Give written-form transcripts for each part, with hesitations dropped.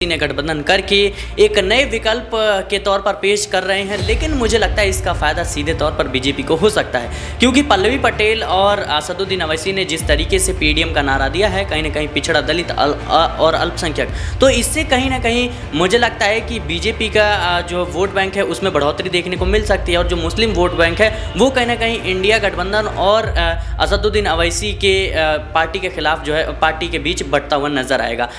ने गठबंधन करके एक नए विकल्प के तौर पर पेश कर रहे हैं, लेकिन मुझे लगता है इसका फ़ायदा सीधे तौर पर बीजेपी को हो सकता है, क्योंकि पल्लवी पटेल और असदुद्दीन अवैसी ने जिस तरीके से पीडीएम का नारा दिया है, कहीं ना कहीं पिछड़ा दलित और अल्पसंख्यक, तो इससे कहीं ना कहीं मुझे लगता है कि बीजेपी का जो वोट बैंक है उसमें बढ़ोतरी देखने को मिल सकती है, और जो मुस्लिम वोट बैंक है वो कहीं ना कहीं इंडिया गठबंधन और असदुद्दीन अवैसी के पार्टी के खिलाफ जो है पार्टी के बीच बढ़ता हुआ नजर आएगा।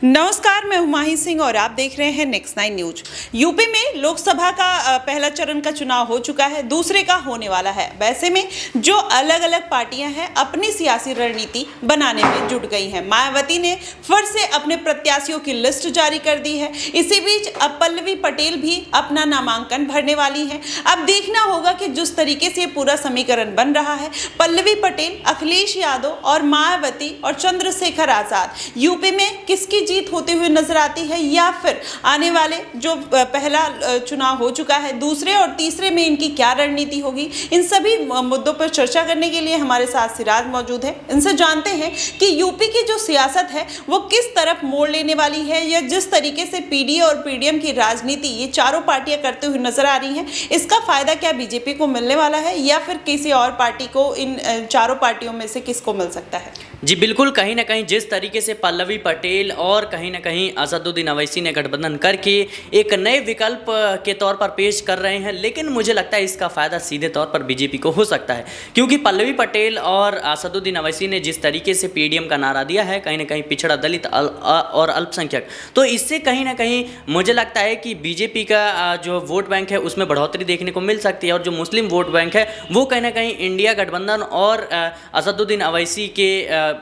नमस्कार, मैं हुमायूं सिंह और आप देख रहे हैं नेक्स्ट 9 न्यूज। यूपी में लोकसभा का पहला चरण का चुनाव हो चुका है, दूसरे का होने वाला है। वैसे में जो अलग अलग पार्टियां हैं अपनी सियासी रणनीति बनाने में जुट गई हैं। मायावती ने फिर से अपने प्रत्याशियों की लिस्ट जारी कर दी है। इसी बीच अब पल्लवी पटेल भी अपना नामांकन भरने वाली हैं। अब देखना होगा कि जिस तरीके से पूरा समीकरण बन रहा है, पल्लवी पटेल, अखिलेश यादव और मायावती और चंद्रशेखर आजाद यूपी में किसकी जीत होते हुए नजर आती है, या फिर आने वाले जो पहला चुनाव हो चुका है, दूसरे और तीसरे में इनकी क्या रणनीति होगी। इन सभी मुद्दों पर चर्चा करने के लिए हमारे साथ सिराज मौजूद है। इनसे जानते हैं कि यूपी की जो सियासत है वो किस तरफ मोड़ लेने वाली है, या जिस तरीके से पीडी और पीडीएम की राजनीति ये चारों पार्टियां करते हुए नजर आ रही हैं, इसका फायदा क्या बीजेपी को मिलने वाला है, या फिर किसी और पार्टी को, इन चारों पार्टियों में से किसको मिल सकता है। जी बिल्कुल, कहीं ना कहीं जिस तरीके से पल्लवी पटेल और कहीं ना कहीं असदुद्दीन अवैसी ने गठबंधन करके एक नए विकल्प के तौर पर पेश कर रहे हैं, लेकिन मुझे लगता है इसका फ़ायदा सीधे तौर पर बीजेपी को हो सकता है, क्योंकि पल्लवी पटेल और असदुद्दीन अवैसी ने जिस तरीके से पीडीएम का नारा दिया है, कहीं ना कहीं पिछड़ा दलित और अल्पसंख्यक, तो इससे कहीं ना कहीं मुझे लगता है कि बीजेपी का जो वोट बैंक है उसमें बढ़ोतरी देखने को मिल सकती है, और जो मुस्लिम वोट बैंक है वो कहीं ना कहीं इंडिया गठबंधन और असदुद्दीन अवैसी के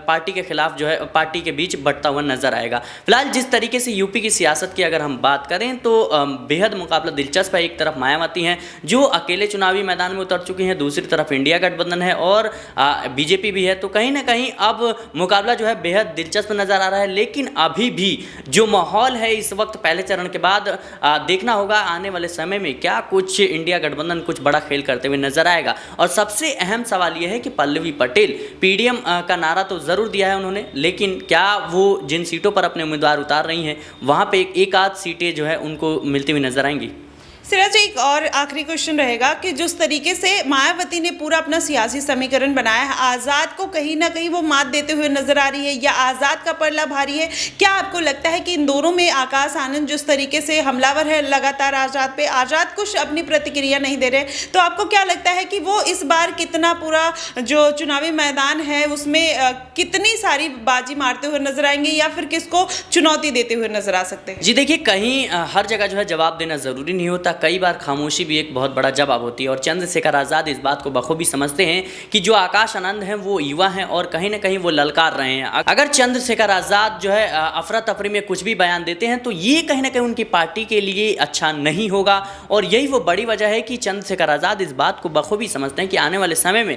पार्टी के खिलाफ जो है पार्टी के बीच बढ़ता हुआ नजर आएगा। फिलहाल जिस तरीके से यूपी की सियासत की अगर हम बात करें तो बेहद मुकाबला दिलचस्प है। एक तरफ मायावती हैं जो अकेले चुनावी मैदान में उतर चुकी हैं, दूसरी तरफ इंडिया गठबंधन है और बीजेपी भी है, तो कहीं ना कहीं अब मुकाबला जो है बेहद दिलचस्प नजर आ रहा है। लेकिन अभी भी जो माहौल है इस वक्त पहले चरण के बाद देखना होगा आने वाले समय में क्या कुछ इंडिया गठबंधन कुछ बड़ा खेल करते हुए नजर आएगा। और सबसे अहम सवाल यह है कि पल्लवी पटेल पीडीएम का नारा तो जरूर दिया है उन्होंने, लेकिन क्या वो जिन सीटों पर अपने उम्मीदवार उतार रही हैं वहां पे एक आध सीटें जो है उनको मिलती हुई नजर आएंगी। सिराज, एक और आखिरी क्वेश्चन रहेगा कि जिस तरीके से मायावती ने पूरा अपना सियासी समीकरण बनाया है, आज़ाद को कहीं ना कहीं वो मात देते हुए नजर आ रही है, या आज़ाद का पलड़ा भारी है। क्या आपको लगता है कि इन दोनों में आकाश आनंद जिस तरीके से हमलावर है लगातार आज़ाद पे, आज़ाद कुछ अपनी प्रतिक्रिया नहीं दे रहे, तो आपको क्या लगता है कि वो इस बार कितना पूरा जो चुनावी मैदान है उसमें कितनी सारी बाजी मारते हुए नजर आएंगे, या फिर किसको चुनौती देते हुए नजर आ सकते हैं? जी देखिए, कहीं हर जगह जो है जवाब देना जरूरी नहीं होता, कई बार खामोशी भी एक बहुत बड़ा जवाब होती है। और चंद्रशेखर आज़ाद इस बात को बखूबी समझते हैं कि जो आकाश आनंद हैं वो युवा हैं और कहीं ना कहीं वो ललकार रहे हैं। अगर चंद्रशेखर आज़ाद जो है अफरा तफरी में कुछ भी बयान देते हैं तो ये कहीं ना कहीं उनकी पार्टी के लिए अच्छा नहीं होगा, और यही वो बड़ी वजह है कि चंद्रशेखर आज़ाद इस बात को बखूबी समझते हैं कि आने वाले समय में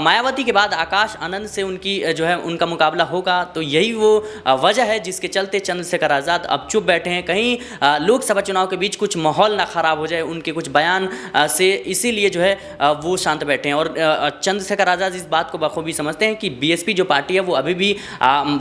मायावती के बाद आकाश आनंद से उनकी जो है उनका मुकाबला होगा। तो यही वो वजह है जिसके चलते चंद्रशेखर आज़ाद अब चुप बैठे हैं, कहीं लोकसभा चुनाव के बीच कुछ माहौल ना खराब हो जाए उनके कुछ बयान से, इसीलिए जो है वो शांत बैठे हैं। और चंद्रशेखर आज़ाद इस बात को बखूबी समझते हैं कि बीएसपी जो पार्टी है वो अभी भी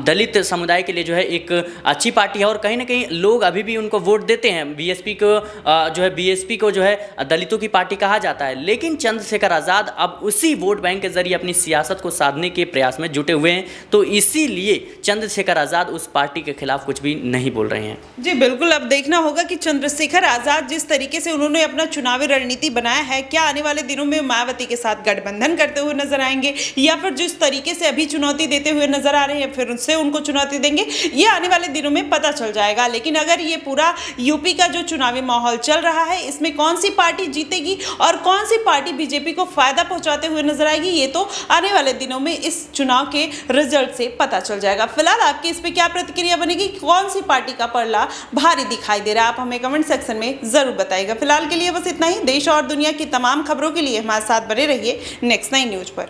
दलित समुदाय के लिए जो है एक अच्छी पार्टी है, और कहीं ना कहीं लोग अभी भी उनको वोट देते हैं। बीएसपी को जो है दलितों की पार्टी कहा जाता है, लेकिन चंद्रशेखर आज़ाद अब उसी वोट बैंक के जरिए अपनी सियासत को साधने के प्रयास में जुटे हुए हैं, तो इसीलिए चंद्रशेखर आज़ाद उस पार्टी के खिलाफ कुछ भी नहीं बोल रहे हैं। जी बिल्कुल, अब देखना होगा कि चंद्रशेखर आज़ाद जिस तरीके से उन्होंने अपना चुनावी रणनीति बनाया है, क्या आने वाले दिनों में मायावती के साथ गठबंधन करते हुए नजर आएंगे, या फिर जिस तरीके से अभी चुनौती देते हुए नजर आ रहे हैं फिर उससे उनको चुनौती देंगे, ये आने वाले दिनों में पता चल जाएगा। लेकिन अगर ये पूरा यूपी का जो चुनावी माहौल चल रहा है इसमें कौन सी पार्टी जीतेगी और कौन सी पार्टी बीजेपी को फायदा पहुंचाते हुए नजर आएगी, ये तो आने वाले दिनों में इस चुनाव के रिजल्ट से पता चल जाएगा। फिलहाल आपकी इस पर क्या प्रतिक्रिया बनेगी, कौन सी पार्टी का पलड़ा भारी दिखाई दे रहा है, आप हमें कमेंट सेक्शन में जरूर बताइएगा। फिलहाल के लिए बस इतना ही। देश और दुनिया की तमाम खबरों के लिए हमारे साथ बने रहिए नेक्स्ट 9 न्यूज पर।